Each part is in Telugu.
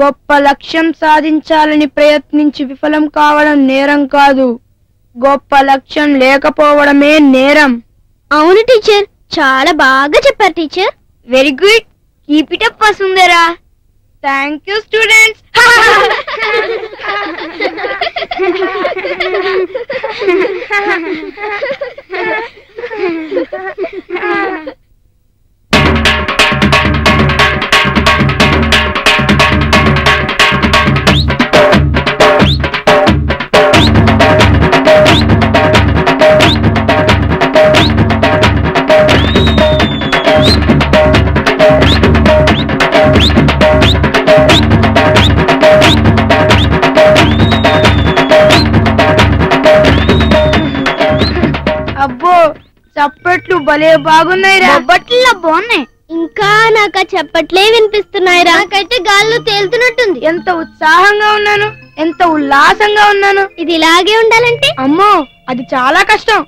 గొప్ప లక్ష్యం సాధించాలని ప్రయత్నించి విఫలం కావడం నేరం కాదు, గొప్ప లక్ష్యం లేకపోవడమే నేరం. అవును టీచర్, చాలా బాగా చెప్పారు teacher. Very good, keep it up Vasundhara. Thank you students. అబ్బో, చప్పట్లు భలే బాగున్నాయిరా. బొబ్బట్లా బాగున్నాయి. ఇంకా నాకు చప్పట్లే వినిపిస్తున్నాయిరా. నాకైతే గాల్లో తేలుతున్నట్టుంది. ఎంత ఉత్సాహంగా ఉన్నాను, ఎంత ఉల్లాసంగా ఉన్నాను. ఇది ఇలాగే ఉండాలంటే అమ్మో, అది చాలా కష్టం.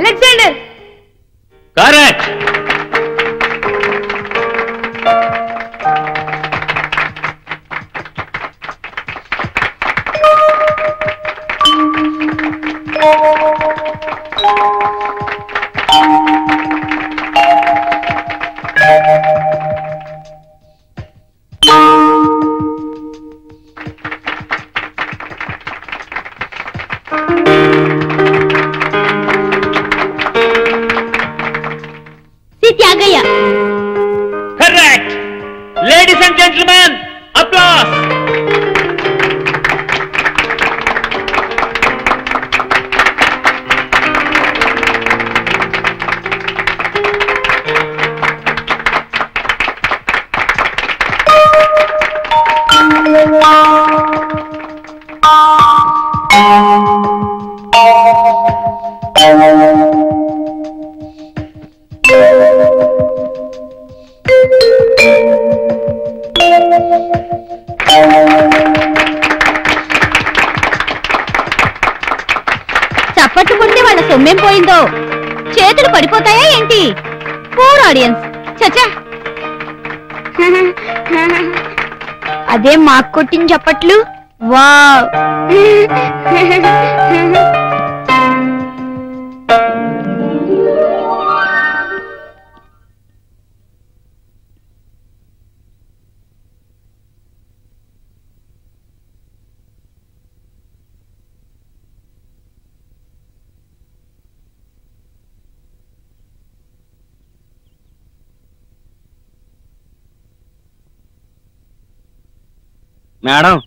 Alexander! Correct! Correct! Ladies and gentlemen, applause! చప్పట్లు కొడితే వాళ్ళ సొమ్మేం పోయిందో, చేతులు పడిపోతాయా ఏంటి? Poor audience. చచ్చా, అదే మాకు కొట్టిన చప్పట్లు వావ్ మేడం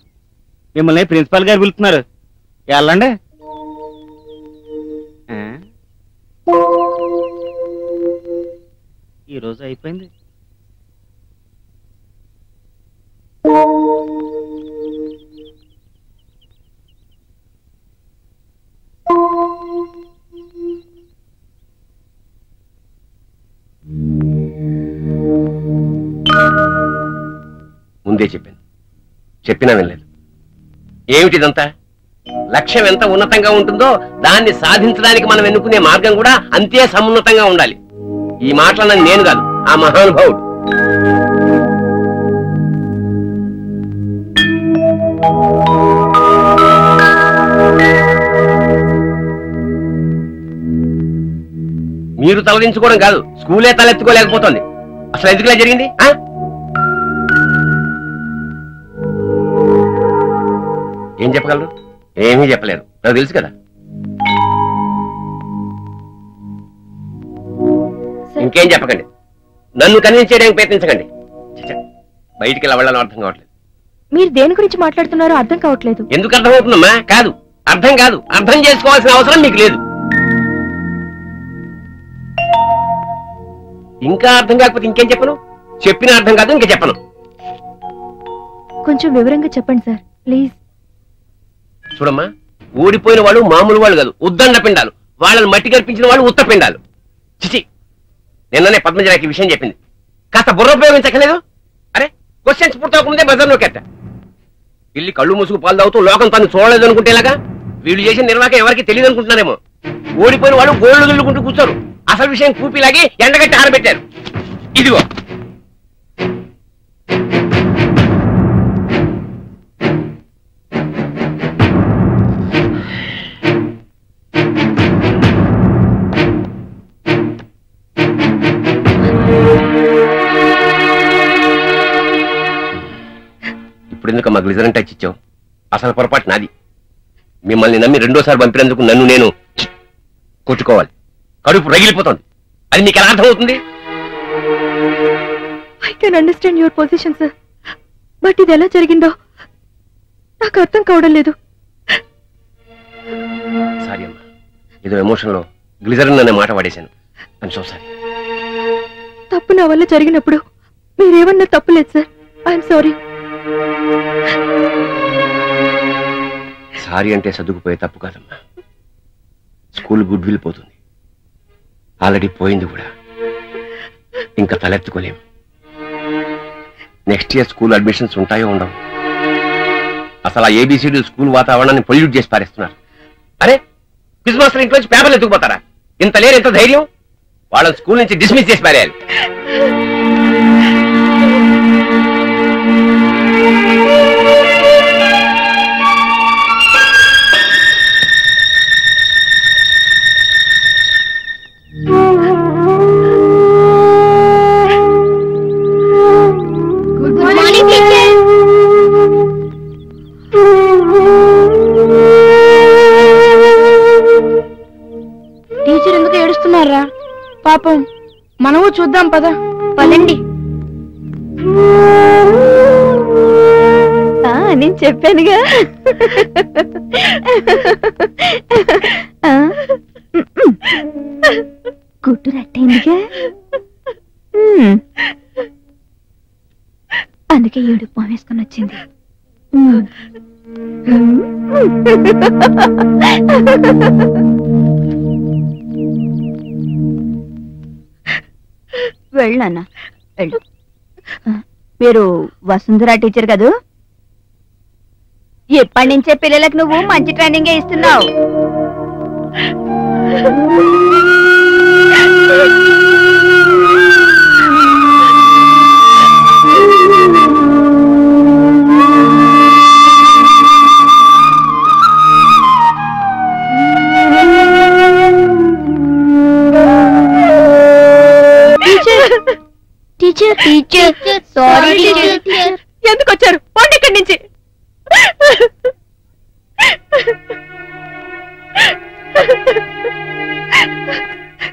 మిమ్మల్ని ప్రిన్సిపాల్ గారు పిలుస్తున్నారు వెళ్ళండి ఈరోజు అయిపోయింది ముందే చెప్పినా వినలేదు. ఏమిటిదంతా? లక్ష్యం ఎంత ఉన్నతంగా ఉంటుందో దాన్ని సాధించడానికి మనం ఎన్నుకునే మార్గం కూడా అంతే సమున్నతంగా ఉండాలి. ఈ మాటలన్నది నేను కాదు, ఆ మహానుభావుడు. మీరు తలదించుకోవడం కాదు, స్కూలే తలెత్తుకోలేకపోతుంది. అసలు ఎందుకులా జరిగింది? ఏం చెప్పగలరు? ఏమీ చెప్పలేరు, నాకు తెలుసు కదా. ఇంకేం చెప్పకండి, నన్ను కన్విన్స్ చేయడానికి ప్రయత్నించకండి. బయటికి వెళ్ళి వెళ్ళాలని అర్థం కావట్లేదు. మీరు దేని గురించి మాట్లాడుతున్నారో అర్థం కావట్లేదు. ఎందుకు అర్థం అవుతుందమ్మా? కాదు, అర్థం కాదు, అర్థం చేసుకోవాల్సిన అవసరం మీకు లేదు. ఇంకా అర్థం కాకపోతే ఇంకేం చెప్పను? చెప్పిన అర్థం కాదు, ఇంకా చెప్పను. కొంచెం వివరంగా చెప్పండి సార్ ప్లీజ్. చూడమ్మా, ఓడిపోయిన వాళ్ళు మామూలు వాళ్ళు కాదు, ఉద్దండ పిండాలు. వాళ్ళని మట్టి కల్పించిన వాళ్ళు ఉత్త పిండాలు. చిచి, నిన్ననే పద్మజరాకి విషయం చెప్పింది. కాస్త బుర్ర ఉపయోగించక్కలేదు. అరే, క్వశ్చన్స్ పూర్తవకముందే బజార్లో కెట్ట ఇల్లి కళ్ళు మూసుకు పాలు తాగుతూ లోకం తను చూడలేదు అనుకుంటేలాగా వీళ్ళు చేసిన నిర్వాహకం ఎవరికి తెలియదు అనుకుంటున్నారేమో. ఓడిపోయిన వాళ్ళు గోళ్లు దుల్లుకుంటూ కూర్చోరు. అసలు విషయం కూపిలాగి ఎండగట్టి ఆరబెట్టారు. ఇదిగో ఎందుకమ్మా గ్లిజరిన్ టచ్ ఇచ్చావు? అసలు పొరపాటు నాది. మిమ్మల్ని నమ్మి రెండోసారి పంపినందుకు నన్ను నేను కొట్టుకోవాలి. కడుపు రగిలిపోతుంది. అది మీకు ఎలా అర్థమవుతుంది? I can understand your position sir, but ఇది ఎలా జరిగిందో నాకు అర్థం కావడం లేదు. సారీ అమ్మా, ఏదో ఎమోషన్లో గ్లిజరిన్ అనే మాట వాడేశాను. I'm so sorry. తప్పు నా వల్ల జరిగినప్పుడు మీరేమన్నా తప్పులేదు సార్. I'm sorry. సారీ అంటే సర్దుకుపోయే తప్పు కాదమ్మా. స్కూల్ గుడ్ విల్ పోతుంది, ఆల్రెడీ పోయింది కూడా. ఇంకా తలెత్తుకోలేం. నెక్స్ట్ ఇయర్ స్కూల్ అడ్మిషన్స్ ఉంటాయో ఉండవు. అసలు ఆ ఏబిసిడి స్కూల్ వాతావరణాన్ని పొల్యూట్ చేసి పారేస్తున్నారు. అరే, క్విజ్ మాస్టర్ ఇంట్లోంచి పేపర్లు ఎత్తుకుపోతారా? ఇంత లేరు, ఎంత ధైర్యం? వాళ్ళని స్కూల్ నుంచి డిస్మిస్ చేసి పారేయాలి. టీచర్ ఎందుకు ఏడుస్తున్నారా? పాపం మనము చూద్దాం పద. పదండి. నేను చెప్పానుగా. గుట్టు రట్టయిందిగా, అందుకే ఏడు వేసుకొని వచ్చింది. వెళ్ళన్నా వెళ్ళు. మీరు వసుంధర టీచర్ కదూ? ఎప్పటి నుంచే పిల్లలకు నువ్వు మంచి ట్రైనింగ్ ఇస్తున్నావు. Teacher sorry teacher. ఎందుకు వచ్చారు? పోండి ఇక్కడి నుంచి.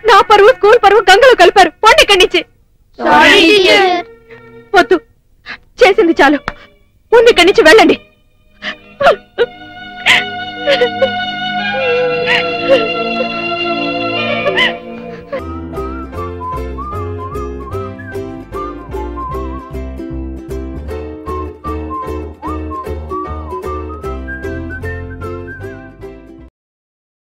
నా పరువు స్కూల్ పరువు గంగలో కలిపారు. పోండి ఇక్కడి నుంచి. Sorry teacher. వద్దు, చేసింది చాలు. ముందు ఇక్కడి నుంచి వెళ్ళండి.